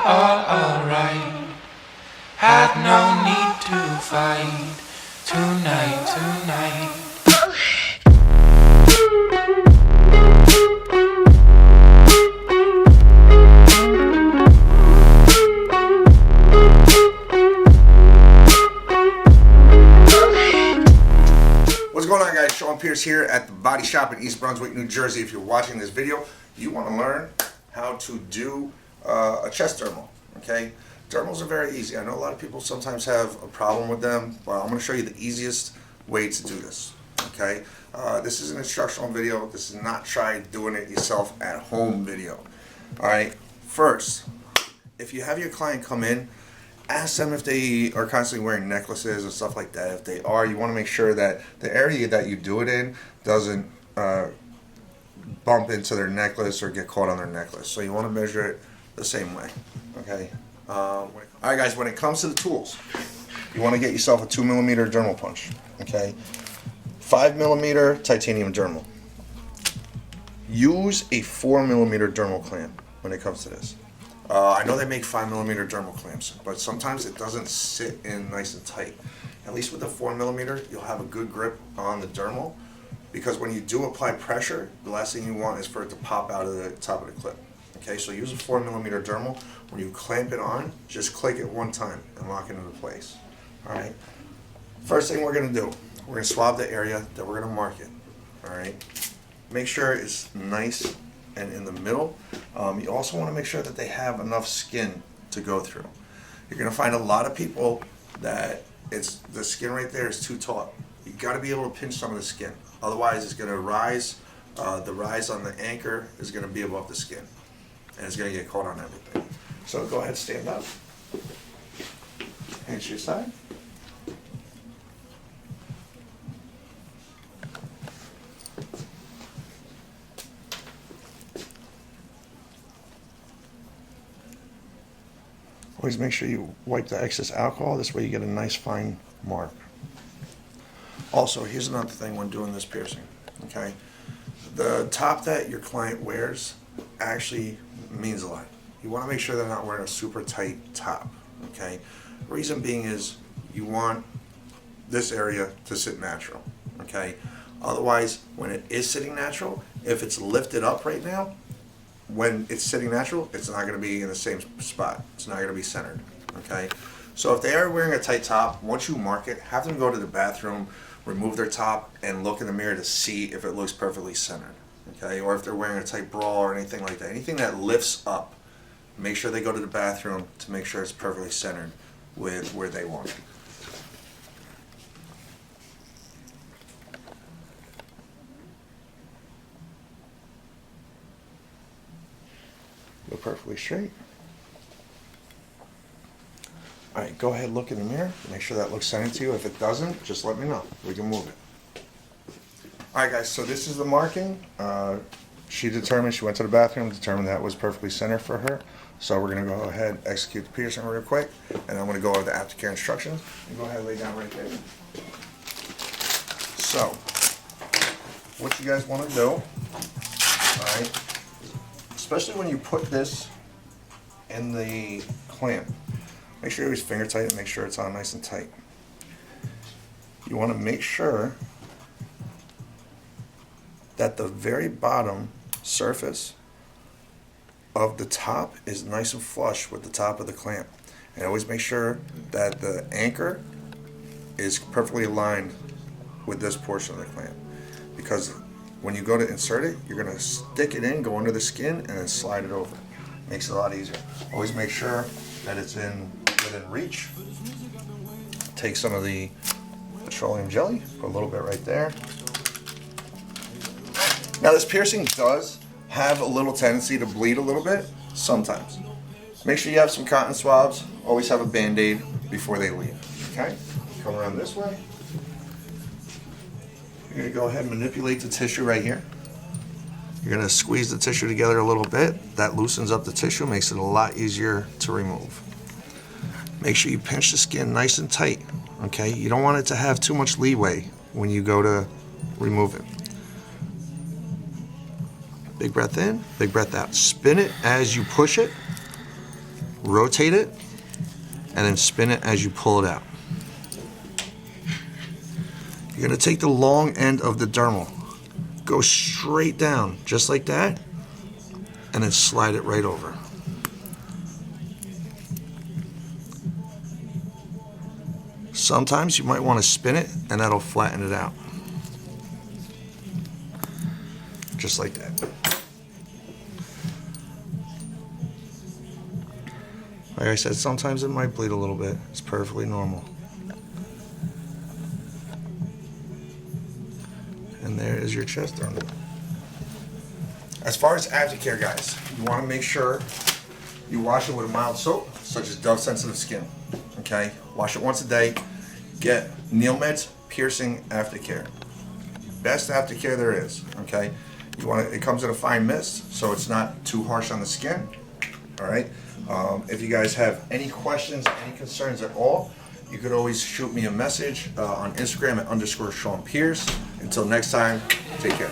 all alright. Had no need to fight tonight. What's going on, guys? Sean Pierce here at the Body Shop in East Brunswick, New Jersey. If you're watching this video, you want to learn how to do a chest dermal, okay? Dermals are very easy. I know a lot of people sometimes have a problem with them, but I'm going to show you the easiest way to do this, okay? This is an instructional video. This is not try doing it yourself at home video, all right? First, if you have your client come in, ask them if they are constantly wearing necklaces and stuff like that. If they are, you want to make sure that the area that you do it in doesn't bump into their necklace or get caught on their necklace. So you want to measure it the same way, okay? Alright guys, when it comes to the tools, you want to get yourself a 2mm dermal punch, okay? 5mm titanium dermal. Use a 4mm dermal clamp when it comes to this. I know they make 5mm dermal clamps, but sometimes it doesn't sit in nice and tight. At least with the 4mm, you'll have a good grip on the dermal, because when you do apply pressure, the last thing you want is for it to pop out of the top of the clip. Okay, so use a 4mm dermal. When you clamp it on, just click it one time and lock it into place. Alright? First thing we're going to do, we're going to swab the area that we're going to mark it. Alright? Make sure it's nice and in the middle. You also want to make sure that they have enough skin to go through. You're going to find a lot of people that the skin right there is too taut. You got to be able to pinch some of the skin. Otherwise, it's going to rise. The rise on the anchor is going to be above the skin, and it's going to get caught on everything. So go ahead, stand up. Hands to your side. Always make sure you wipe the excess alcohol. This way you get a nice fine mark. Also, here's another thing when doing this piercing, okay? The top that your client wears actually means a lot. You want to make sure they're not wearing a super tight top, okay? Reason being is you want this area to sit natural, okay? Otherwise, when it is sitting natural, if it's lifted up right now, when it's sitting natural, it's not going to be in the same spot. It's not going to be centered, okay? So if they are wearing a tight top, once you mark it, have them go to the bathroom, remove their top, and look in the mirror to see if it looks perfectly centered, okay? Or if they're wearing a tight bra or anything like that, anything that lifts up, make sure they go to the bathroom to make sure it's perfectly centered with where they want it. Go perfectly straight. Alright, go ahead, look in the mirror, make sure that looks centered to you. If it doesn't, just let me know. We can move it. Alright guys, so this is the marking. She went to the bathroom, determined that was perfectly centered for her. So we're going to go ahead and execute the piercing real quick, and I'm going to go over the aftercare instructions. And go ahead and lay down right there. So, what you guys want to do, alright, especially when you put this in the clamp, make sure you always finger tight and make sure it's on nice and tight. You want to make sure that the very bottom surface of the top is nice and flush with the top of the clamp. And always make sure that the anchor is perfectly aligned with this portion of the clamp. Because when you go to insert it, you're going to stick it in, go under the skin, and then slide it over. Makes it a lot easier. Always make sure that it's within reach. Take some of the petroleum jelly, put a little bit right there. Now this piercing does have a little tendency to bleed a little bit, sometimes. Make sure you have some cotton swabs. Always have a Band-Aid before they leave. Okay? Come around this way. You're going to go ahead and manipulate the tissue right here. You're going to squeeze the tissue together a little bit. That loosens up the tissue, makes it a lot easier to remove. Make sure you pinch the skin nice and tight, okay? You don't want it to have too much leeway when you go to remove it. Big breath in, big breath out. Spin it as you push it. rotate it, and then spin it as you pull it out. You're gonna take the long end of the dermal, go straight down, just like that, and then slide it right over. Sometimes you might want to spin it, and that'll flatten it out. Just like that. Like I said, sometimes it might bleed a little bit. It's perfectly normal. And there is your chest dermal. As far as aftercare, guys, you want to make sure you wash it with a mild soap, such as Dove Sensitive Skin. Okay? Wash it once a day. Get Neomed's Piercing Aftercare. Best aftercare there is. Okay? You want it comes in a fine mist, so it's not too harsh on the skin. All right? If you guys have any questions, any concerns at all, you could always shoot me a message on Instagram at _Sean Pierce. Until next time, take care.